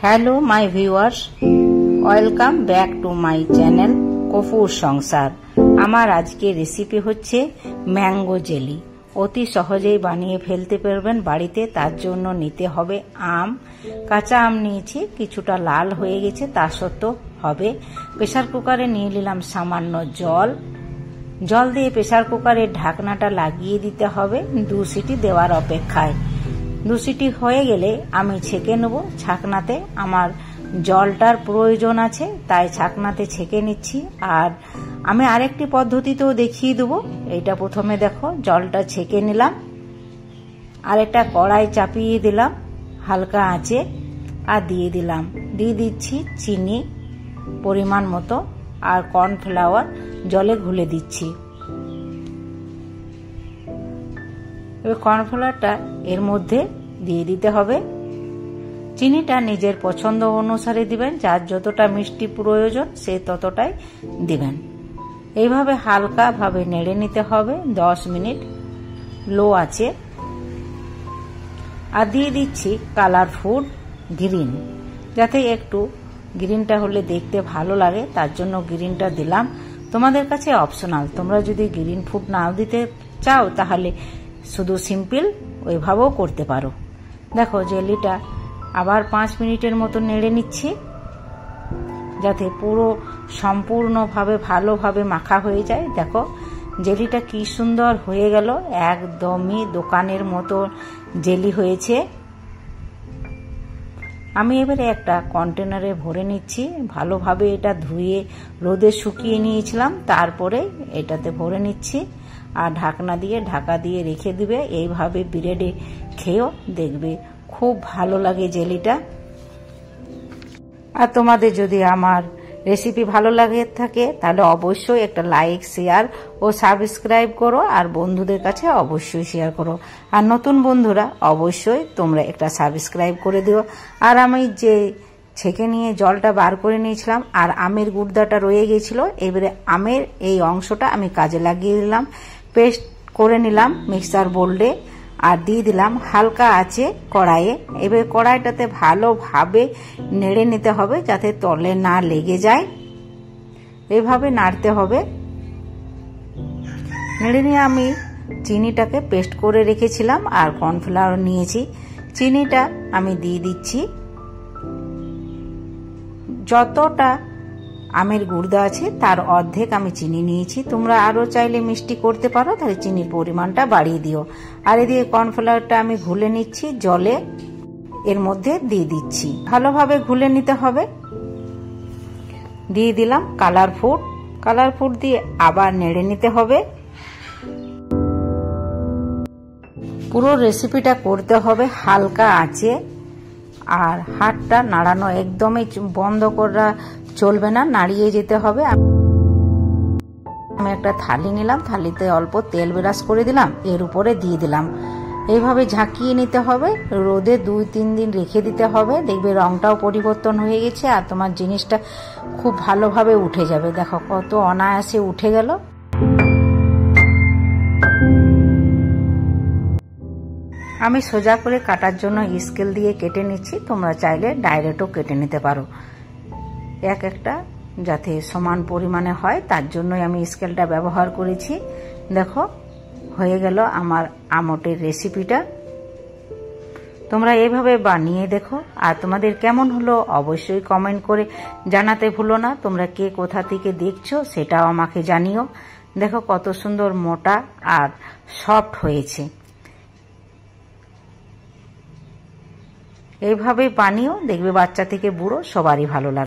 Hello my viewers, welcome back to my channel Kapoor সংসার। আমার আজকে রেসিপি হচ্ছে ম্যাঙ্গো জেলি। অতি সহজেই বানিয়ে ফেলতে পারবেন বাড়িতে। তার জন্য নিতে হবে আম। কাঁচা আম নিয়েছি, কিছুটা লাল হয়ে গেছে, তা সত্ত্বেও হবে। প্রেসার কুকারে নিয়ে নিলাম সামান্য জল দিয়ে প্রেসার কুকারের ঢাকনাটা লাগিয়ে দিতে হবে 2 সিটি দেওয়ার অপেক্ষায়। 2 সিটি হয়ে গেলে আমি ছেঁকে নেব ছাকনাতে। আমার জলটার প্রয়োজন আছে, তাই ছাকনাতে ছেঁকে নিচ্ছি। আর আমি আরেকটি পদ্ধতিতেও দেখিয়ে দেবো। এইটা প্রথমে দেখো, জলটা ছেঁকে নিলাম, আর একটা কড়াই চাপিয়ে দিলাম হালকা আঁচে, আর দিয়ে দিচ্ছি চিনি পরিমাণ মতো, আর কর্নফ্লাওয়ার জলে ঘুলে দিচ্ছি। এবার কর্নফ্লাওয়ারটা এর মধ্যে দিয়ে দিতে হবে। চিনিটা নিজের পছন্দ অনুসারে দিবেন, যার যতটা মিষ্টি প্রয়োজন সে ততটাই দিবেন। এইভাবে হালকা ভাবে নেড়ে নিতে হবে 10 মিনিট লো আছে। আর দিয়ে দিচ্ছি কালার ফুড গ্রিন, যাতে একটু গ্রিনটা হলে দেখতে ভালো লাগে, তার জন্য গ্রিনটা দিলাম। তোমাদের কাছে অপশনাল, তোমরা যদি গ্রিন ফুড নাও দিতে চাও তাহলে শুধু সিম্পল ওইভাবেও করতে পারো। দেখো জেলিটা আবার 5 মিনিটের মতো নেড়ে নিচ্ছি, যাতে পুরো সম্পূর্ণভাবে ভালোভাবে মাখা হয়ে যায়। দেখো জেলিটা কি সুন্দর হয়ে গেল, একদমই দোকানের মতো জেলি হয়েছে। আমি এবারে একটা কন্টেনারে ভরে নিচ্ছি। ভালোভাবে এটা ধুয়ে রোদে শুকিয়ে নিয়েছিলাম, তারপরে এটাতে ভরে নিচ্ছি। আর ঢাকা দিয়ে রেখে দিবে। এইভাবে ব্রেডে খেয়েও দেখবে খুব ভালো লাগে জেলিটা। আর তোমাদের যদি আমার রেসিপি ভালো লাগে থাকে তাহলে অবশ্যই একটা লাইক, শেয়ার ও সাবস্ক্রাইব করো, আর বন্ধুদের কাছে অবশ্যই শেয়ার করো। আর নতুন বন্ধুরা অবশ্যই তোমরা একটা সাবস্ক্রাইব করে দিও। আর আমি যে ছেঁকে নিয়ে জলটা বার করে নিয়েছিলাম, আর আমের গুড়দাটা রয়ে গেছিল, এবারে আমের এই অংশটা আমি কাজে লাগিয়ে দিলাম। পেস্ট করে নিলাম মিক্সার বোর্ডে, আর দিয়ে দিলাম হালকা আছে কড়াইয়ে। এবার কড়াইটাতে ভালোভাবে নেড়ে নিতে হবে, যাতে তলে না লেগে যায়। এইভাবে নাড়তে হবে। নেড়ে নিয়ে আমি চিনিটাকে পেস্ট করে রেখেছিলাম, আর কর্নফ্লাওয়ার নিয়েছি। চিনিটা আমি দিয়ে দিচ্ছি। যতটা আমের গুড়দা আছে তার অর্ধেক আমি চিনি নিয়েছি। তোমরা আরো চাইলে মিষ্টি করতে পারো, তাহলে চিনির পরিমাণটা বাড়িয়ে দিও। আর এদিকে কর্নফ্লাওয়ারটা আমি ঘুলে নিচ্ছি, জলে এর মধ্যে দিয়ে দিচ্ছি। ভালোভাবে ঘুলে নিতে হবে। দিয়ে দিলাম কালার ফুড দিয়ে আবার নেড়ে নিতে হবে। পুরো রেসিপিটা করতে হবে হালকা আঁচে, আর হাতটা নাড়ানো একদমই বন্ধ করা চলবে না, নাড়িয়ে যেতে হবে। আমি একটা থালি নিলাম, থালিতে অল্প তেল ব্রাশ করে দিলাম, এর উপরে দিয়ে দিলাম। এইভাবে ঝাঁকিয়ে নিতে হবে, রোদে 2-3 দিন রেখে দিতে হবে। দেখবে রংটাও পরিবর্তন হয়ে গেছে, আর তোমার জিনিসটা খুব ভালোভাবে উঠে যাবে। দেখো কত অনায়াসে উঠে গেল। আমি সোজা করে কাটার জন্য স্কেল দিয়ে কেটে নিচ্ছি, তোমরা চাইলে ডাইরেক্টও কেটে নিতে পারো। একটা যাতে সমান পরিমাণে হয়, তার জন্যই আমি স্কেলটা ব্যবহার করেছি। দেখো হয়ে গেল আমার আমটের রেসিপিটা। তোমরা এইভাবে বানিয়ে দেখো, আর তোমাদের কেমন হলো অবশ্যই কমেন্ট করে জানাতে ভুলো না। তোমরা কে কোথা থেকে দেখছো সেটাও আমাকে জানিও। দেখো কত সুন্দর মোটা আর সফট হয়েছে। এইভাবে বানিও, দেখবে বাচ্চা থেকে বুড়ো সবারই ভালো লাগে।